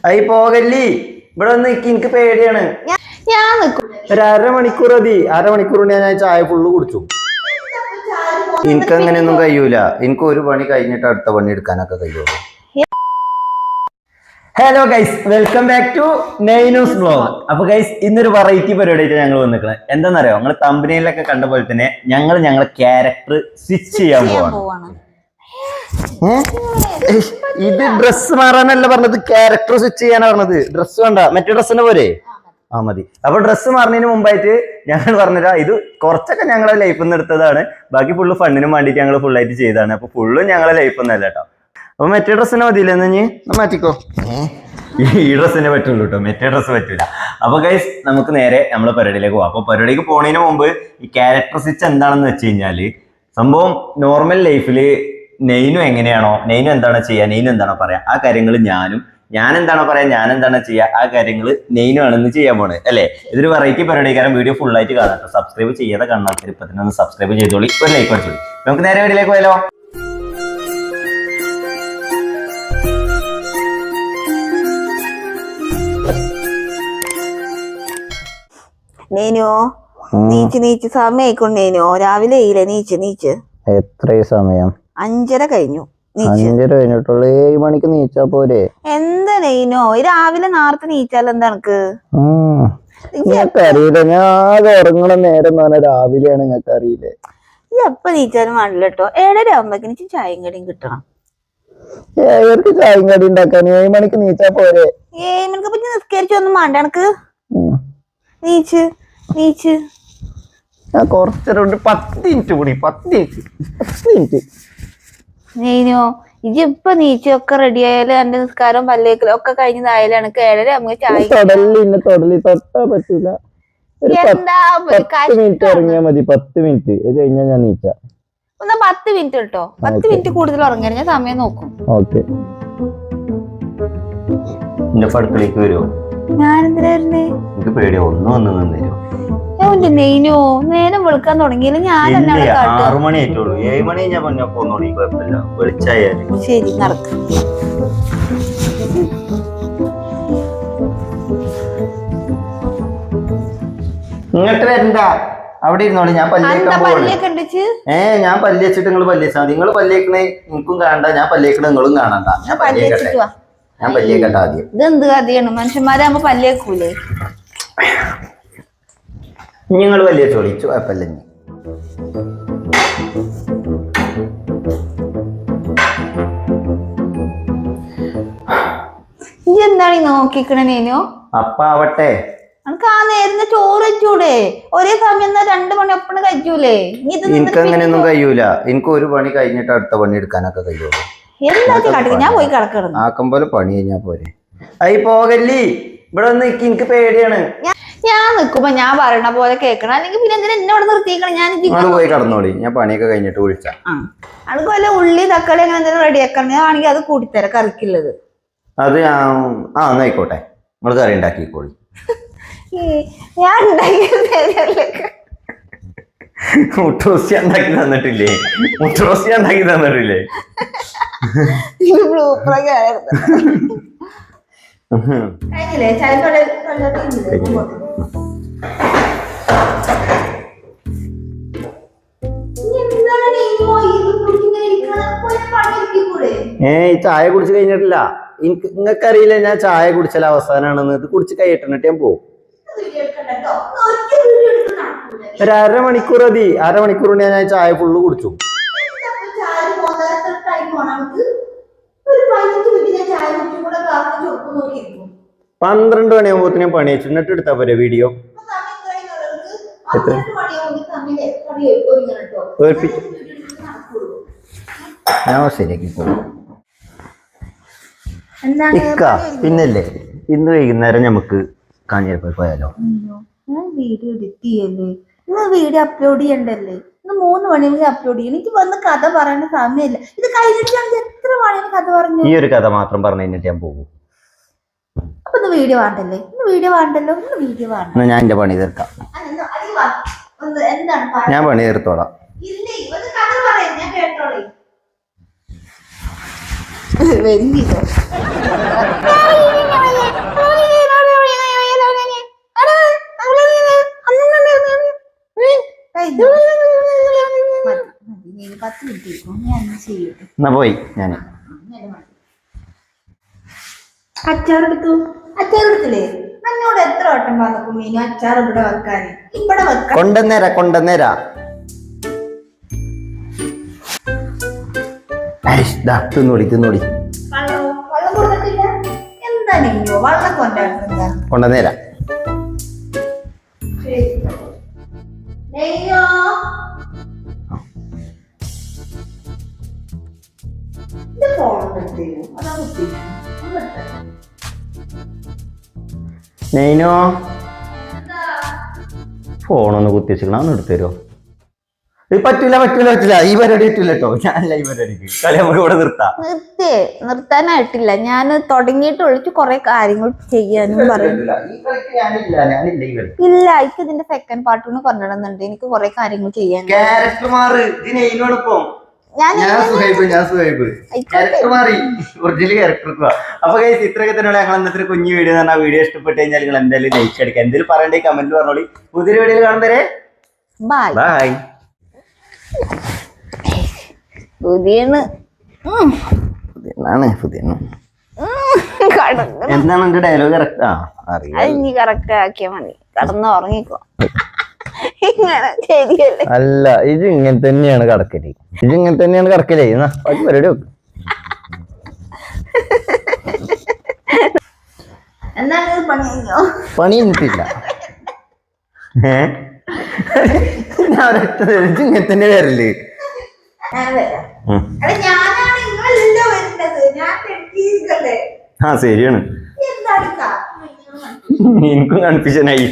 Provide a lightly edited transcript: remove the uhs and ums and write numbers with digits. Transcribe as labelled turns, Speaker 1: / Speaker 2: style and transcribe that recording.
Speaker 1: അയി പോകല്ലേ ഇവിടെ വന്ന് എനിക്ക് പേടിയാണ്.
Speaker 2: ഞാൻ നിക്കും.
Speaker 1: ഒരു അരമണിക്കൂർ മതി. അരമണിക്കൂർ കൊണ്ട് ഞാൻ ചായ ഫുള്ള് കുടിച്ചു. എനിക്ക് അങ്ങനെയൊന്നും കഴിയൂല. എനിക്ക് ഒരു പണി കഴിഞ്ഞിട്ട് അടുത്ത പണി എടുക്കാനൊക്കെ കഴിയുള്ളൂ. Hello guys, welcome back to നൈനൂസ് വ്ലോഗ്. അപ്പൊ ഗൈസ്, ഇന്നൊരു വെറൈറ്റി പരിപാടിയായിട്ട് ഞങ്ങൾ വന്നിരിക്കുന്നത് എന്താണെന്നറിയോ? നിങ്ങൾ തമ്പനിയിലൊക്കെ കണ്ട പോലെ തന്നെ ഞങ്ങളെ ക്യാരക്ടർ സ്വിച്ച് ചെയ്യാൻ പോവാണ്. ഇത് ഡ്രസ് മാറാനല്ല പറഞ്ഞത്, ക്യാരക്ടർ സ്വിച്ച് ചെയ്യാനാ പറഞ്ഞത്. ഡ്രസ് വേണ്ട, മറ്റേ ഡ്രസ്സിന്റെ പോരെ മതി. അപ്പൊ ഡ്രസ്സ് മാറുന്നതിന് മുമ്പായിട്ട് ഞങ്ങൾ പറഞ്ഞുതരാം, ഇത് കുറച്ചൊക്കെ ഞങ്ങളെ ലൈഫിൽ നിന്ന് എടുത്തതാണ്. ബാക്കി ഫുള്ള് ഫണ്ടിനും വേണ്ടിയിട്ട് ഞങ്ങൾ ഫുള്ളായിട്ട് ചെയ്തതാണ്. അപ്പൊ ഫുള്ളും ഞങ്ങളെ ലൈഫ് ഒന്നല്ല കേട്ടോ. അപ്പൊ മറ്റേ ഡ്രസ്സിനെ മതിയില്ല എന്ന് മാറ്റിക്കോ. ഈ ഡ്രസ്സിനെ പറ്റുള്ളൂ കേട്ടോ, മറ്റേ ഡ്രസ്സ് പറ്റൂല. അപ്പൊ ഗൈസ്, നമുക്ക് നേരെ നമ്മളെ പരിപാടിയിലേക്ക് പോവാം. അപ്പൊ പരിപാടിക്ക് പോണതിന് മുമ്പ് ഈ ക്യാരക്ടർ സ്വിച്ച് എന്താണെന്ന് വെച്ച് കഴിഞ്ഞാല്, സംഭവം നോർമൽ ലൈഫില് നെയ്നു എങ്ങനെയാണോ, നെയ്നു എന്താണോ ചെയ്യുക, നെയ്നു എന്താണോ പറയാ, ആ കാര്യങ്ങൾ ഞാൻ എന്താണോ പറയാ, ഞാൻ എന്താണോ ചെയ്യുക, ആ കാര്യങ്ങൾ നെയ്നു ആണെന്ന് ചെയ്യാൻ പോണത് അല്ലേ. ഇതൊരു വെറൈറ്റി പരിപാടി. കാരണം വീഡിയോ ഫുൾ ആയിട്ട് കാണാം. സബ്സ്ക്രൈബ് ചെയ്യാതെ കാണാത്ത ഇപ്പൊ തന്നെ ഒന്ന് സബ്സ്ക്രൈബ് ചെയ്തോളി, ഒരു ലൈക്ക് അടിച്ചോളി. നമുക്ക് നേരെ വീഡിയോയിലേക്ക് പോയാലോ.
Speaker 2: നീനോ നീച്ച് സമയായിക്കൊണ്ടേനോ? രാവിലെ നീച്ച്
Speaker 1: എത്ര സമയം?
Speaker 2: 5:30 കഴിഞ്ഞു.
Speaker 1: 5:30 കഴിഞ്ഞിട്ടുള്ള 7 മണിക്ക് നീച്ചാ പോരെ?
Speaker 2: എന്താ നെയ്നോ രാവിലെ നേരത്തെ നീച്ചാൽ എന്താ എനക്ക്?
Speaker 1: അറിയില്ല, ഞാൻ ഉറങ്ങണ നേരം എന്ന് പറഞ്ഞാൽ രാവിലെയാണ്. നിങ്ങൾക്ക് അറിയില്ലേ?
Speaker 2: എപ്പ നീച്ചാലും വേണ്ടില്ല കേട്ടോ. 7:30 ആകുമ്പോഴേക്കും ചായയും കടിയും കിട്ടണം.
Speaker 1: 7 ചായയും കടി ഉണ്ടാക്കാൻ 7 മണിക്ക് നീച്ചാ പോരെ?
Speaker 2: 7 മണിക്ക് പറ്റി നിസ്കരിച്ചൊന്നും വേണ്ട എനക്ക്. നീച്ച്
Speaker 1: ഞാൻ കുറച്ചൊരു 10 മിനിറ്റ് കൂടി. 10 മിനിറ്റ്
Speaker 2: നെയ്നോ ഇജ് ഇപ്പൊ നീച്ചൊക്കെ റെഡി ആയാലും എന്റെ നിസ്കാരവും പല്ലേക്കലും ഒക്കെ കഴിഞ്ഞതായാലും എനിക്ക് 7:30 ആകുമ്പോ ചായ
Speaker 1: തൊട്ടാ പറ്റൂല. ഒരു 10 മിനിറ്റ് ഇറങ്ങിയാ മതി. 10 മിനിറ്റ് കഴിഞ്ഞാൽ ഞാൻ നീച്ചാ.
Speaker 2: എന്നാ 10 മിനിറ്റ് കേട്ടോ. 10 മിനിറ്റ് കൂടുതൽ ഉറങ്ങാൻ ഞാൻ സമയം നോക്കും.
Speaker 1: ഓക്കെ. അടുക്കളേക്ക് വരുമോ?
Speaker 2: ഞാനെന്തിനാ വരുന്നേ?
Speaker 1: എനിക്ക് പേടിയോ, ഒന്നും വന്ന് നിന്നേരോ?
Speaker 2: നെയ്നോ നേരം വെളുക്കാൻ തുടങ്ങിയില്ല. ഞാൻ
Speaker 1: 6 മണി ആയിട്ടുള്ളൂ. 7 മണി ഞാൻ പറഞ്ഞ പോന്നോളി, കുഴപ്പമില്ല. വെളിച്ചായാലും
Speaker 2: ശരി, നടക്കും.
Speaker 1: ഇങ്ങോട്ട് വരണ്ട, അവിടെ ഇരുന്നോളി. ഞാൻ പല്ലിയേക്കാൻ ഞാൻ പല്ലി വെച്ചിട്ട് നിങ്ങൾ പല്ലിച്ചാൽ മതി. നിങ്ങൾ പല്ലിയേക്കണേ എനിക്കും കാണണ്ട, ഞാൻ പല്ലിയേക്കണ നിങ്ങളും കാണണ്ട. ഞാൻ പല്ലിയേക്കട്ടെ ആദ്യം.
Speaker 2: ഇതെന്ത് കഥയാണ്? മനുഷ്യന്മാരാകുമ്പോ പല്ലിയേക്കൂലേ?
Speaker 1: നിങ്ങൾ വലിയ ചോളിച്ചു കുഴപ്പമില്ല.
Speaker 2: എന്താണ് നോക്കിക്കണേനോ?
Speaker 1: അപ്പ ആവട്ടെ,
Speaker 2: നമുക്ക് ആ നേരത്തെ ചോറ് വെച്ചൂടെ? ഒരേ സമയം 2 മണി ഒപ്പം കഴിച്ചൂലേ?
Speaker 1: എനിക്ക് അങ്ങനെയൊന്നും കഴിയൂല. എനിക്ക് ഒരു പണി കഴിഞ്ഞിട്ട് അടുത്ത പണി എടുക്കാനൊക്കെ കഴിയുള്ളൂ.
Speaker 2: ഞാൻ പോയി കിടക്കണം.
Speaker 1: ആക്കം പോലെ പണി കഴിഞ്ഞാ പോരെ. അയി പോകല്ലേ ഇവിടെ വന്ന് എനിക്ക് പേടിയാണ്.
Speaker 2: ഞാൻ നിക്കുമ്പോ ഞാൻ പറയണ പോലെ കേൾക്കണം, അല്ലെങ്കിൽ പിന്നെ എന്തിനാ എന്നോട് നിർത്തിക്കണം? ഞാൻ
Speaker 1: പോയി കടന്നോളി, ഞാൻ പണിയൊക്കെ കഴിഞ്ഞിട്ട് വിളിച്ചാ.
Speaker 2: അനക്ക് വല്ല ഉള്ളി തക്കാളി അങ്ങനെ എന്തെങ്കിലും റെഡി ആക്കണം. ഞാൻ ആണെങ്കിൽ അത് കൂട്ടിത്തരാം കറിക്കുള്ളത്.
Speaker 1: അത് എന്നായിക്കോട്ടെ, നമ്മൾ കറി ഉണ്ടാക്കിക്കോളി.
Speaker 2: ഞാൻ
Speaker 1: മുട്ടറോസ്റ്റ് ഉണ്ടാക്കി തന്നിട്ടില്ലേ? മുട്ടറോസ്റ്റ് ഉണ്ടാക്കി തന്നിട്ടില്ലേ? ചായ കുടിച്ച് കഴിഞ്ഞിട്ടില്ല. നിങ്ങൾക്കറിയില്ല ഞാൻ ചായ കുടിച്ചാൽ അവസാനാണെന്ന്. ഇത് കുടിച്ച് കഴിയട്ടെന്നിട്ട് ഞാൻ പോകും. ഒരു അരമണിക്കൂർ മതി. അരമണിക്കൂർ കൊണ്ട് ഞാൻ ചായ ഫുള്ള് കുടിച്ചു. 12 മണിയാകുമ്പോ ഞാൻ പണി വെച്ചു. എന്നിട്ട് എടുത്താ പോരെ വീഡിയോ? ഞാൻ ശരിയാക്കി പോകും. പിന്നല്ലേ, ഇന്ന് വൈകുന്നേരം നമുക്ക് കാഞ്ഞിരപ്പള്ളി പോയാലോ?
Speaker 2: വീഡിയോ എഡിറ്റ് ചെയ്യല്ലേ? ഇന്ന് വീഡിയോ അപ്ലോഡ് ചെയ്യണ്ടല്ലേ? ഇന്ന് 3 മണിക്ക് അപ്ലോഡ് ചെയ്യണം. എനിക്ക് വന്ന് കഥ പറയേണ്ട സമയമില്ല. ഇത് കഴിഞ്ഞിട്ട് എത്ര മണിക്ക് കഥ പറഞ്ഞു?
Speaker 1: ഈ ഒരു കഥ മാത്രം പറഞ്ഞു കഴിഞ്ഞിട്ട് ഞാൻ പോകും.
Speaker 2: അപ്പൊ ഇന്ന് വീഡിയോ വേണ്ടല്ലേ? ഇന്ന് വീഡിയോ വേണ്ടല്ലോ. ഇന്ന് വീഡിയോ വേണ്ട.
Speaker 1: ഞാൻ എന്റെ പണി തീർക്കാം. ഞാൻ പണി തീർത്തോളാം.
Speaker 2: നോക്കിക്കോ, ഞാൻ ചെയ്യട്ടെ.
Speaker 1: എന്നാ പോയി ഞാന്.
Speaker 2: അച്ചാറെടുത്തില്ലേ? എന്നോട് എത്ര വട്ടം പറഞ്ഞു മീനു അച്ചാർ ഇവിടെ വെക്കാൻ, ഇവിടെ വെക്കാൻ.
Speaker 1: കൊണ്ടുവന്നേരാ തിന്നോടി
Speaker 2: വെള്ളം കൊടുത്തിട്ടില്ല. എന്താ നീയോ വെള്ളം
Speaker 1: കൊണ്ടുവന്നേരാ.
Speaker 2: നെയ്യോ
Speaker 1: നെയ്നോ ഫോണൊന്ന് കുത്തിവെച്ചിക്കണ ഒന്ന് എടുത്തരുമോ? പറ്റൂല ഈ പരിപാടി പറ്റൂല കേട്ടോ. ഞാനല്ല ഈ പരിപാടിക്ക് കളി നമുക്ക് ഇവിടെ
Speaker 2: നിർത്താനായിട്ടില്ല. ഞാൻ തുടങ്ങിയിട്ട് ഒഴിച്ച് കുറെ കാര്യങ്ങൾ ചെയ്യാനും പറയും. ഇല്ല, എനിക്ക് ഇതിന്റെ സെക്കൻഡ് പാർട്ടിന് കൊണ്ടുവരുന്നുണ്ട്. എനിക്ക് കുറെ കാര്യങ്ങൾ ചെയ്യാൻ.
Speaker 1: ഇത്രയൊക്കെ തന്നെയുള്ള ഞങ്ങൾ അന്നത്തെ കുഞ്ഞു വീഡിയോ എന്ന് പറഞ്ഞാൽ വീഡിയോ ഇഷ്ടപ്പെട്ട് കഴിഞ്ഞാൽ നിങ്ങൾ എന്തായാലും ലൈക്ക് അടിക്കുക. എന്തെങ്കിലും പറയണ്ടേ കമന്റ് പറഞ്ഞോളി. പുതിയൊരു വീഡിയോയിൽ കാണുന്നവരെ ബൈ. എന്താണ് എന്റെ ഡയലോഗ് കറക്റ്റ്?
Speaker 2: കറക്റ്റ് ആക്കിയാ മതി. കടന്ന് ഉറങ്ങിക്കോ. ശരിയല്ലേ?
Speaker 1: അല്ല, ഇത് ഇങ്ങനെ തന്നെയാണ് കടക്കല്. പരിപാടി വെക്ക്. പണി എനിക്കില്ല. ഇങ്ങനെ തന്നെ വരല്. ശരിയാണ്. എനിക്കും കൺഫ്യൂഷനായി.